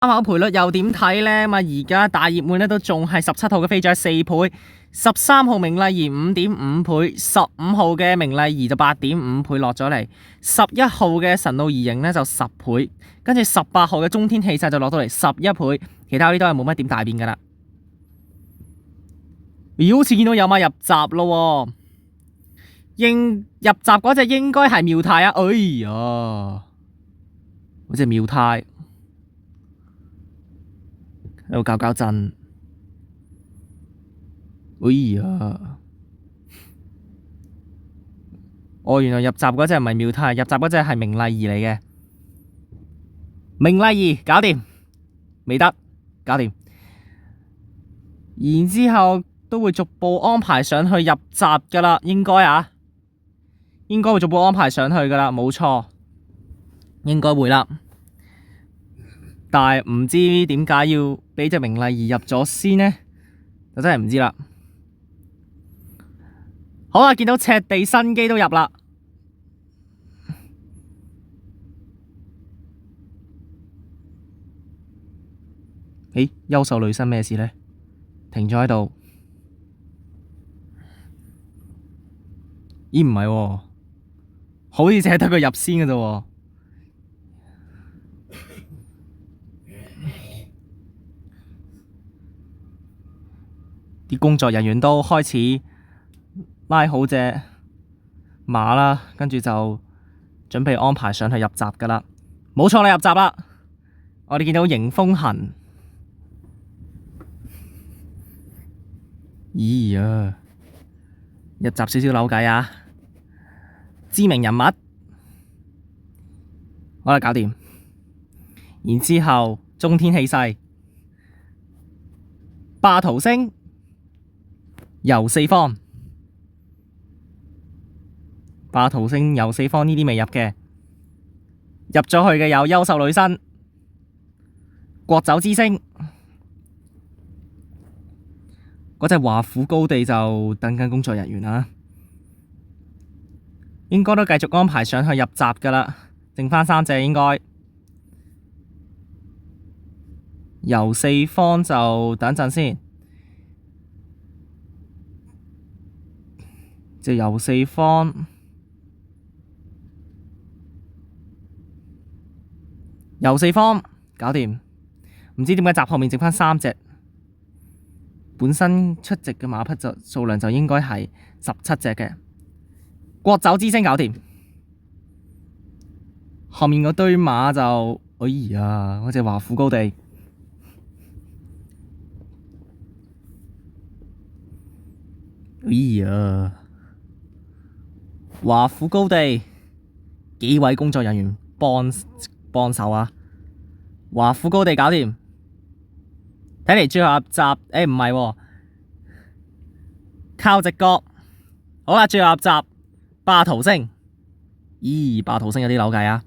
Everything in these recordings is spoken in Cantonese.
啱啱賠率又點睇呢？咁而家大熱門咧都仲係17號嘅飛雀4倍，13號明麗儀5.5倍，15號嘅明麗儀就8.5倍落咗嚟，11號嘅神怒儀型咧就10倍，跟住18號嘅中天氣勢就落到嚟11倍，其他嗰啲都係冇乜點大變噶啦。咦，好似見到有馬入閘咯，入閘嗰隻應該係妙泰啊！哎呀，嗰隻妙泰喺度搞震，哎呀！原來入閘嗰隻唔係妙泰，入閘嗰隻係明麗儀嚟嘅。明麗儀搞掂，未得搞掂，然之後都會逐步安排上去入閘噶啦，應該會逐步安排上去噶啦，冇錯，應該會啦。但係唔知點解要俾隻明麗儀入咗先呢？就真係唔知啦。好啦，見到赤地新機都入啦。優秀女生咩事呢？停咗喺度。咦，唔係喎，好似淨係得佢入先嘅啫喎。啲工作人員都開始拉好隻馬啦，跟住就準備安排上去入閘噶啦。冇錯啦，入閘啦！我哋見到迎風行，咦呀，入閘少少扭計啊！知名人物，好啦，搞掂。然之後中天氣勢，霸圖星。遊四方，霸圖星遊四方呢啲未入嘅，入咗去嘅有優秀女生、國酒之星，嗰隻華府高地就等緊工作人員啦，應該都繼續安排上去入閘噶啦，剩返3隻應該。遊四方就等陣先。隻遊四方，遊四方搞掂，唔知點解閘後面剩返3隻，本身出席嘅馬匹就數量就應該係17隻嘅。國酒之星搞掂，後面嗰堆馬就，哎呀，嗰隻華府高地，哎呀！華府高地幾位工作人員幫手啊！華府高地搞掂，睇嚟最後入閘，唔係喎，靠直角。好啦，最後入閘霸圖星，咦，霸圖星有啲扭計啊！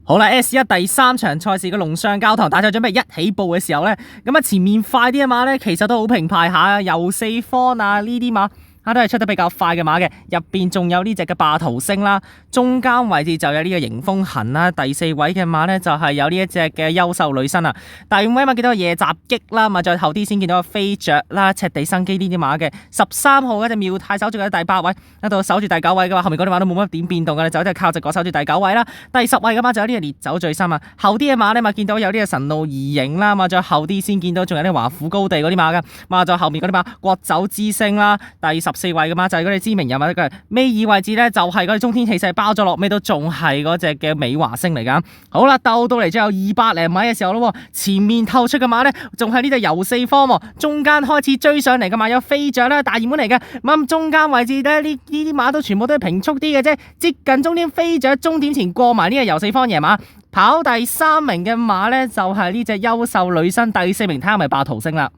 好啦 ，S1 第3場賽事嘅龍上教堂大賽準備一起步嘅時候呢，咁前面快啲嘅馬呢，其實都好平排下，遊四方啊呢啲馬。都係出得比較快嘅馬嘅，入邊仲有呢隻嘅霸圖星啦，中間位置就有呢個迎風行啦，第4位嘅馬呢，就係有呢一隻嘅優秀女生啊，第5位馬見到個夜襲擊啦，咪再後啲先見到個飛雀啦，赤地生機呢啲馬嘅13號嗰隻妙泰守住喺第8位，喺度守住第9位嘅話，後面嗰啲馬都冇乜點變動嘅，就係靠直角守住第9位啦，第10位嘅馬就有呢個烈酒最深啊，後啲嘅馬呢，咪見到有呢個神怒儀型啦，咪再後啲先見到仲有啲華府高地嗰啲馬嘅，咪再後面嗰啲馬國酒之星啦，第14位嘅馬就係嗰啲知名人物嘅，尾二位置呢，就係嗰啲中天氣勢包咗落尾都仲係嗰隻嘅美華星嚟噶。好啦，鬥到嚟最後200零米嘅時候咯，前面透出嘅馬呢，仲係呢隻遊四方，中間開始追上嚟嘅馬有飛將啦，大熱門嚟嘅。咁中間位置呢，呢啲馬都全部都係平速啲嘅啫，接近終點飛將終點前過埋呢個遊四方贏馬，跑第3名嘅馬呢，就係呢隻優秀女生，第4名睇下係咪霸圖星啦。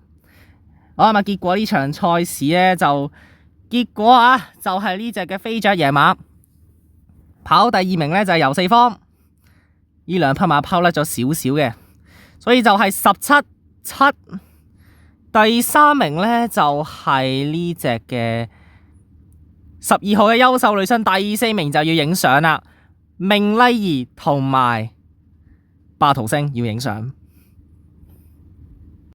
好啦，結果呢場賽事呢，結果就係呢隻嘅飛雀贏馬，跑第2名呢，就係遊四方，呢兩匹馬拋甩咗少少嘅，所以就係17-7。第3名呢，就係呢隻嘅12號嘅優秀女生，第4名就要影相啦，明麗儀同埋霸圖星要影相。